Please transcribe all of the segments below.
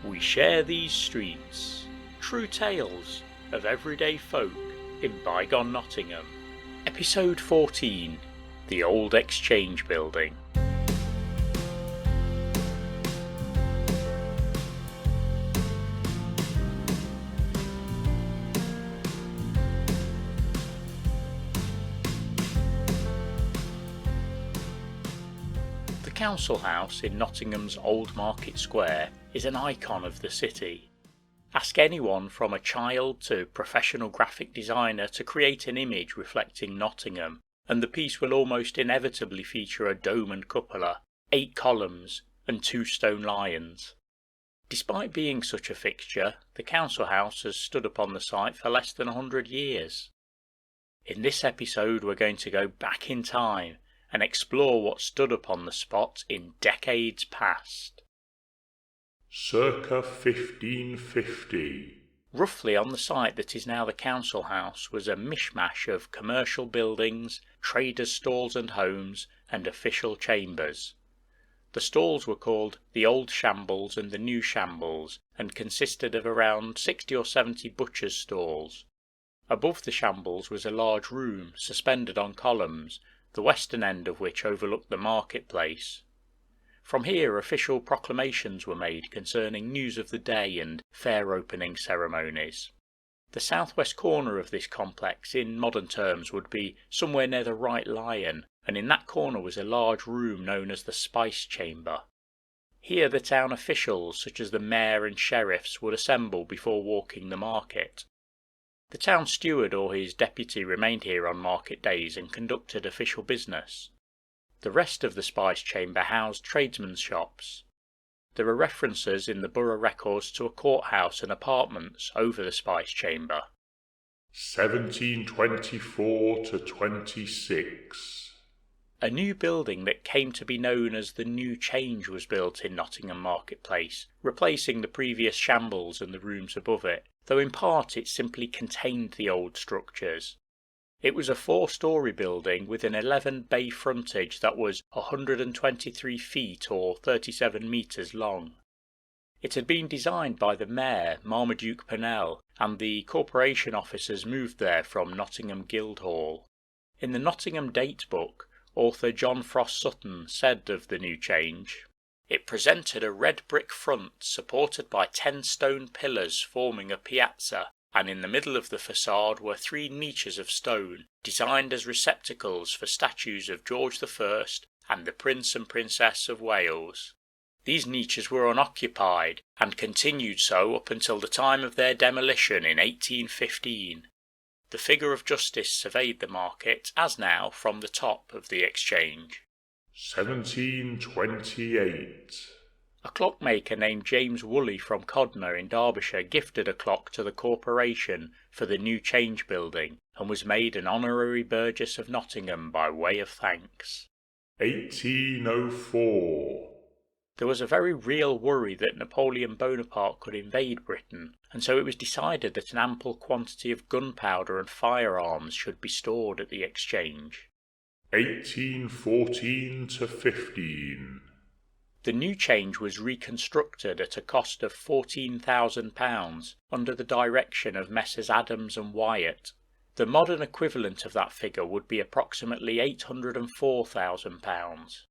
We share these streets, true tales of everyday folk in bygone Nottingham. Episode 14, The Old Exchange Building. The council house in Nottingham's Old Market Square is an icon of the city. Ask anyone from a child to professional graphic designer to create an image reflecting Nottingham, and the piece will almost inevitably feature a dome and cupola, 8 columns, and 2 stone lions. Despite being such a fixture, the council house has stood upon the site for less than 100 years. In this episode we're going to go back in time and explore what stood upon the spot in decades past. Circa 1550. Roughly on the site that is now the council house was a mishmash of commercial buildings, traders' stalls and homes, and official chambers. The stalls were called the Old Shambles and the New Shambles, and consisted of around 60 or 70 butchers' stalls. Above the shambles was a large room suspended on columns, the western end of which overlooked the marketplace. From here official proclamations were made concerning news of the day and fair opening ceremonies. The southwest corner of this complex in modern terms would be somewhere near the Right Lion, and in that corner was a large room known as the Spice Chamber. Here the town officials such as the mayor and sheriffs would assemble before walking the market. The town steward or his deputy remained here on market days and conducted official business. The rest of the Spice Chamber housed tradesmen's shops. There are references in the borough records to a courthouse and apartments over the Spice Chamber. 1724 to 26. A new building that came to be known as the New Change was built in Nottingham Marketplace, replacing the previous shambles and the rooms above it, though in part it simply contained the old structures. It was a 4-storey building with an 11-bay frontage that was 123 feet or 37 metres long. It had been designed by the mayor, Marmaduke Purnell, and the corporation officers moved there from Nottingham Guildhall. In the Nottingham Date Book, author John Frost Sutton said of the New Change, "It presented a red brick front supported by 10 stone pillars forming a piazza, and in the middle of the facade were 3 niches of stone, designed as receptacles for statues of George I and the Prince and Princess of Wales. These niches were unoccupied, and continued so up until the time of their demolition in 1815. The figure of justice surveyed the market, as now, from the top of the exchange." 1728. A clockmaker named James Woolley from Codnor in Derbyshire gifted a clock to the corporation for the New Change building, and was made an honorary burgess of Nottingham by way of thanks. 1804. There was a very real worry that Napoleon Bonaparte could invade Britain, and so it was decided that an ample quantity of gunpowder and firearms should be stored at the exchange. 1814 to 15. The New Change was reconstructed at a cost of £14,000 under the direction of Messrs Adams and Wyatt. The modern equivalent of that figure would be approximately £804,000.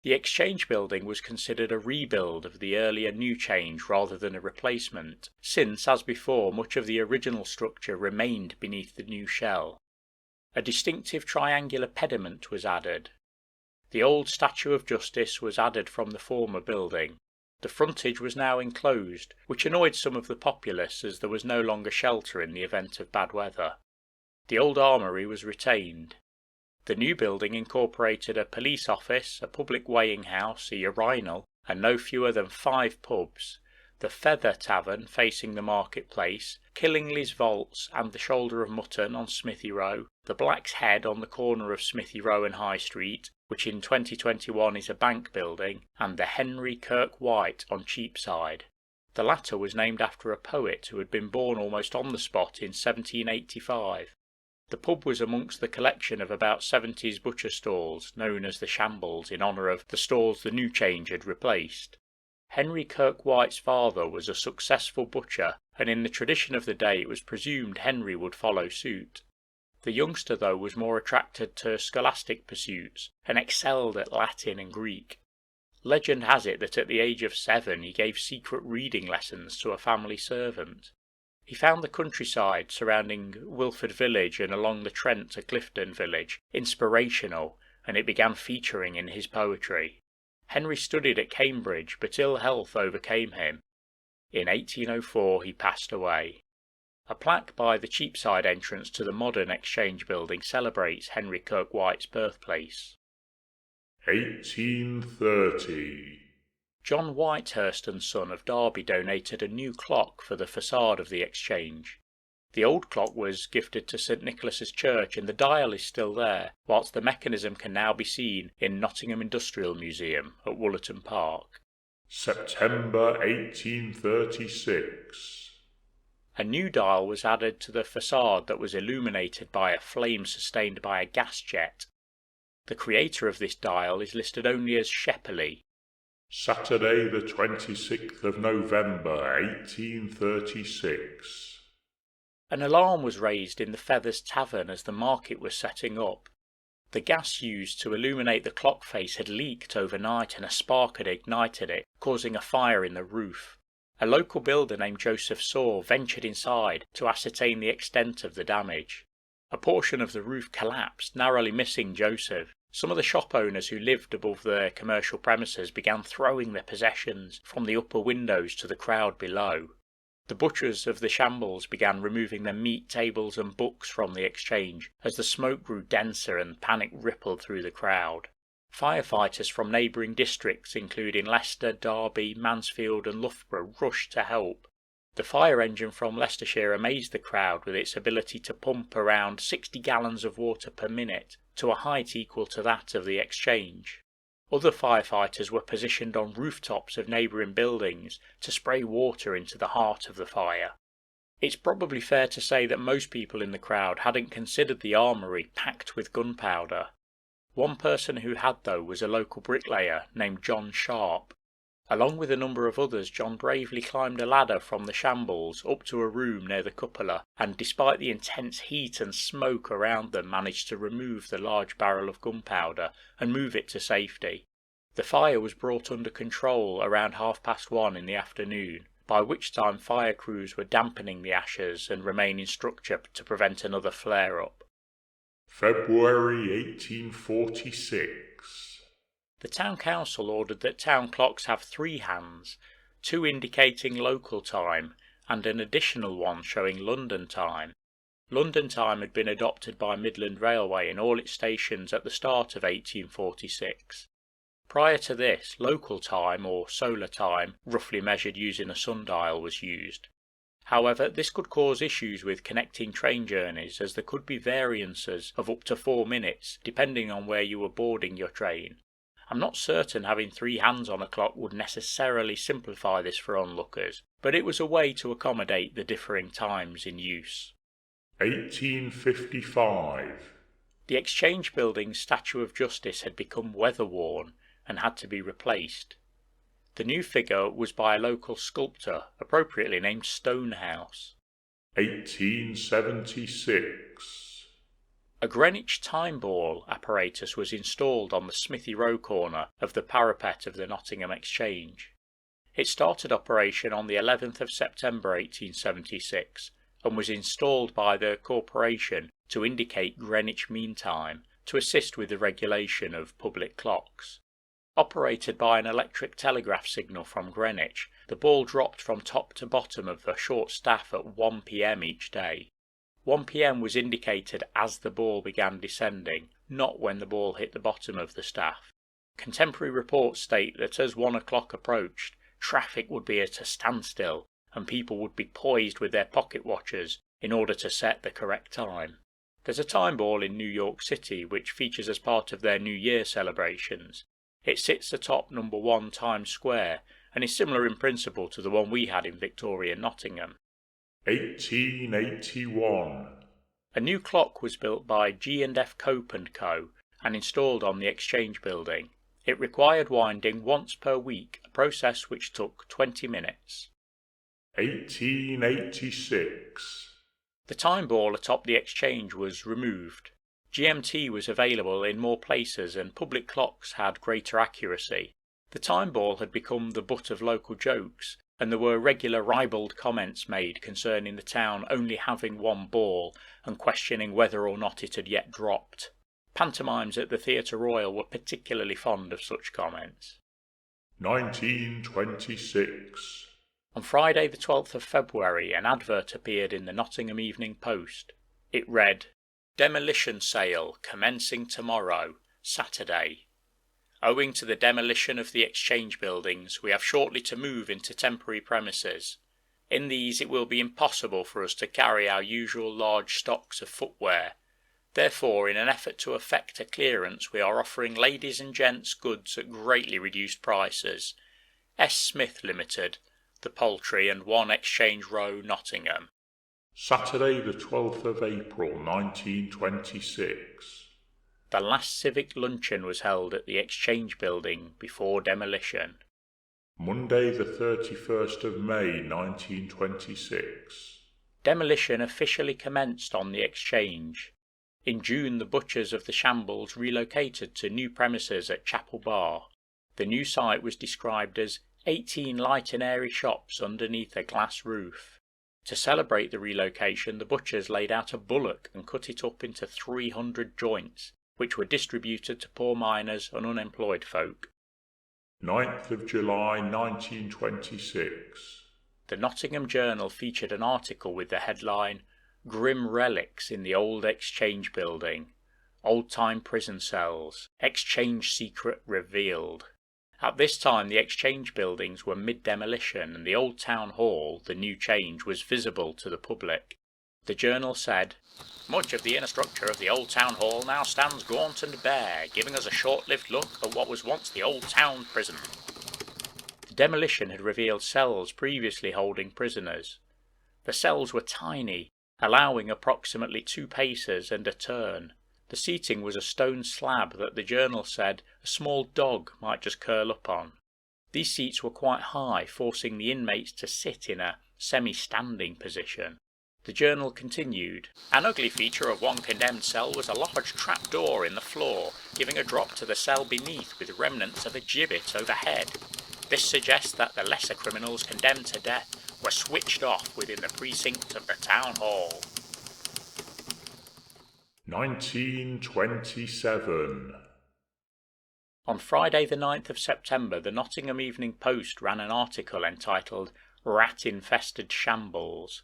The Exchange building was considered a rebuild of the earlier New Change rather than a replacement, since, as before, much of the original structure remained beneath the new shell. A distinctive triangular pediment was added. The old statue of Justice was added from the former building. The frontage was now enclosed, which annoyed some of the populace as there was no longer shelter in the event of bad weather. The old armoury was retained. The new building incorporated a police office, a public weighing house, a urinal, and no fewer than 5 pubs, the Feather Tavern facing the marketplace, Killingly's Vaults and the Shoulder of Mutton on Smithy Row, the Black's Head on the corner of Smithy Row and High Street, which in 2021 is a bank building, and the Henry Kirk White on Cheapside. The latter was named after a poet who had been born almost on the spot in 1785. The pub was amongst the collection of about 70 butcher stalls, known as the Shambles, in honour of the stalls the New Change had replaced. Henry Kirkwhite's father was a successful butcher, and in the tradition of the day it was presumed Henry would follow suit. The youngster, though, was more attracted to scholastic pursuits, and excelled at Latin and Greek. Legend has it that at the age of 7 he gave secret reading lessons to a family servant. He found the countryside surrounding Wilford village and along the Trent to Clifton village inspirational, and it began featuring in his poetry. Henry studied at Cambridge, but ill health overcame him. In 1804 he passed away. A plaque by the Cheapside entrance to the modern Exchange building celebrates Henry Kirkwhite's birthplace. 1830. John Whitehurst and Son of Derby donated a new clock for the facade of the Exchange. The old clock was gifted to St Nicholas's Church and the dial is still there, whilst the mechanism can now be seen in Nottingham Industrial Museum at Woollerton Park. September 1836. A new dial was added to the facade that was illuminated by a flame sustained by a gas jet. The creator of this dial is listed only as Shepperley. Saturday the 26th of November 1836. An alarm was raised in the Feathers Tavern as the market was setting up. The gas used to illuminate the clock face had leaked overnight and a spark had ignited it, causing a fire in the roof. A local builder named Joseph Soar ventured inside to ascertain the extent of the damage. A portion of the roof collapsed, narrowly missing Joseph. Some of the shop owners who lived above their commercial premises began throwing their possessions from the upper windows to the crowd below. The butchers of the shambles began removing their meat tables and books from the Exchange as the smoke grew denser and panic rippled through the crowd. Firefighters from neighbouring districts including Leicester, Derby, Mansfield and Loughborough rushed to help. The fire engine from Leicestershire amazed the crowd with its ability to pump around 60 gallons of water per minute to a height equal to that of the Exchange. Other firefighters were positioned on rooftops of neighbouring buildings to spray water into the heart of the fire. It's probably fair to say that most people in the crowd hadn't considered the armoury packed with gunpowder. One person who had, though, was a local bricklayer named John Sharpe. Along with a number of others, John bravely climbed a ladder from the shambles up to a room near the cupola, and despite the intense heat and smoke around them managed to remove the large barrel of gunpowder and move it to safety. The fire was brought under control around 1:30 in the afternoon, by which time fire crews were dampening the ashes and remaining structure to prevent another flare-up. February 1846. The town council ordered that town clocks have 3 hands, 2 indicating local time and an additional one showing London time. London time had been adopted by Midland Railway in all its stations at the start of 1846. Prior to this, local time or solar time, roughly measured using a sundial, was used. However, this could cause issues with connecting train journeys, as there could be variances of up to 4 minutes depending on where you were boarding your train. I'm not certain having 3 hands on a clock would necessarily simplify this for onlookers, but it was a way to accommodate the differing times in use. 1855. The Exchange Building's Statue of Justice had become weather-worn and had to be replaced. The new figure was by a local sculptor, appropriately named Stonehouse. 1876. A Greenwich time ball apparatus was installed on the Smithy Row corner of the parapet of the Nottingham Exchange. It started operation on the 11th of September 1876 and was installed by the corporation to indicate Greenwich Mean Time to assist with the regulation of public clocks. Operated by an electric telegraph signal from Greenwich, the ball dropped from top to bottom of the short staff at 1 p.m. each day. 1 p.m. was indicated as the ball began descending, not when the ball hit the bottom of the staff. Contemporary reports state that as 1 o'clock approached, traffic would be at a standstill and people would be poised with their pocket watches in order to set the correct time. There's a time ball in New York City which features as part of their New Year celebrations. It sits atop No. 1 Times Square and is similar in principle to the one we had in Victorian Nottingham. 1881. A new clock was built by G&F Cope & Co. and installed on the Exchange Building. It required winding once per week, a process which took 20 minutes. 1886. The time ball atop the exchange was removed. GMT was available in more places and public clocks had greater accuracy. The time ball had become the butt of local jokes, and there were regular ribald comments made concerning the town only having one ball and questioning whether or not it had yet dropped. Pantomimes at the Theatre Royal were particularly fond of such comments. 1926. On Friday the 12th of February an advert appeared in the Nottingham Evening Post. It read, "Demolition sale commencing tomorrow, Saturday. Owing to the demolition of the exchange buildings, we have shortly to move into temporary premises. In these it will be impossible for us to carry our usual large stocks of footwear. Therefore, in an effort to effect a clearance, we are offering ladies' and gents' goods at greatly reduced prices. S. Smith Limited, The Poultry and 1 Exchange Row, Nottingham." Saturday the 12th of April 1926. The last civic luncheon was held at the Exchange Building before demolition. Monday the 31st of May 1926. Demolition officially commenced on the Exchange. In June the butchers of the Shambles relocated to new premises at Chapel Bar. The new site was described as 18 light and airy shops underneath a glass roof. To celebrate the relocation, the butchers laid out a bullock and cut it up into 300 joints, which were distributed to poor miners and unemployed folk. 9th of July 1926. The Nottingham Journal featured an article with the headline, "Grim Relics in the Old Exchange Building. Old-time prison cells. Exchange secret revealed." At this time the exchange buildings were mid-demolition and the old town hall, the new change, was visible to the public. The journal said, "Much of the inner structure of the old town hall now stands gaunt and bare, giving us a short-lived look at what was once the old town prison." The demolition had revealed cells previously holding prisoners. The cells were tiny, allowing approximately 2 paces and a turn. The seating was a stone slab that the journal said a small dog might just curl up on. These seats were quite high, forcing the inmates to sit in a semi-standing position. The journal continued, "An ugly feature of one condemned cell was a large trapdoor in the floor, giving a drop to the cell beneath with remnants of a gibbet overhead. This suggests that the lesser criminals condemned to death were switched off within the precincts of the town hall." 1927. On Friday the 9th of September, the Nottingham Evening Post ran an article entitled "Rat-Infested Shambles."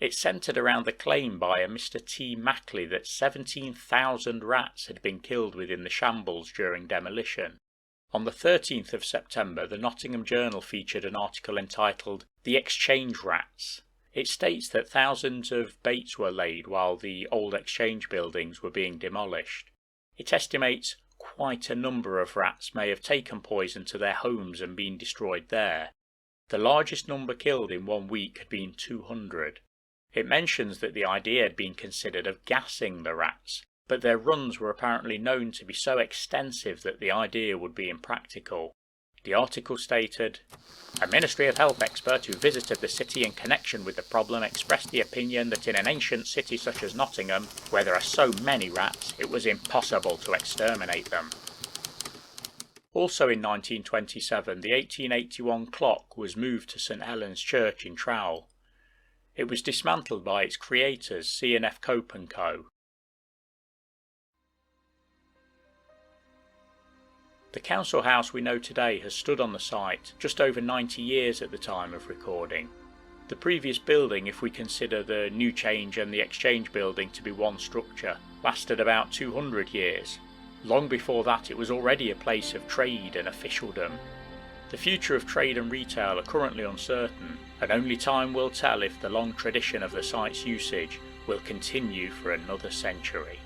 It centred around the claim by a Mr. T. Mackley that 17,000 rats had been killed within the shambles during demolition. On the 13th of September, the Nottingham Journal featured an article entitled "The Exchange Rats." It states that thousands of baits were laid while the old exchange buildings were being demolished. It estimates quite a number of rats may have taken poison to their homes and been destroyed there. The largest number killed in 1 week had been 200. It mentions that the idea had been considered of gassing the rats, but their runs were apparently known to be so extensive that the idea would be impractical. The article stated, "A Ministry of Health expert who visited the city in connection with the problem expressed the opinion that in an ancient city such as Nottingham, where there are so many rats, it was impossible to exterminate them." Also in 1927, the 1881 clock was moved to St Helen's Church in Trowell. It was dismantled by its creators, C&F Cope & Co. The council house we know today has stood on the site just over 90 years at the time of recording. The previous building, if we consider the new change and the exchange building to be one structure, lasted about 200 years. Long before that it was already a place of trade and officialdom. The future of trade and retail are currently uncertain, and only time will tell if the long tradition of the site's usage will continue for another century.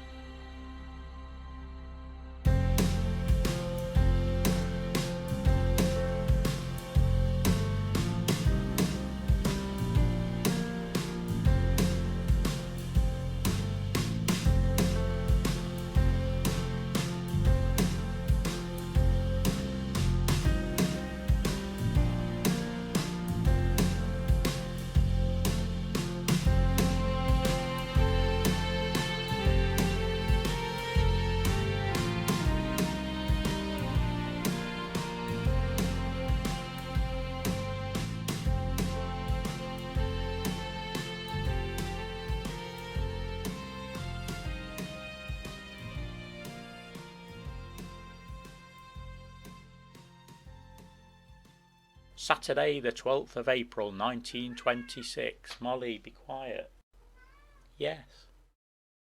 Saturday the 12th of April 1926. Molly, be quiet. Yes.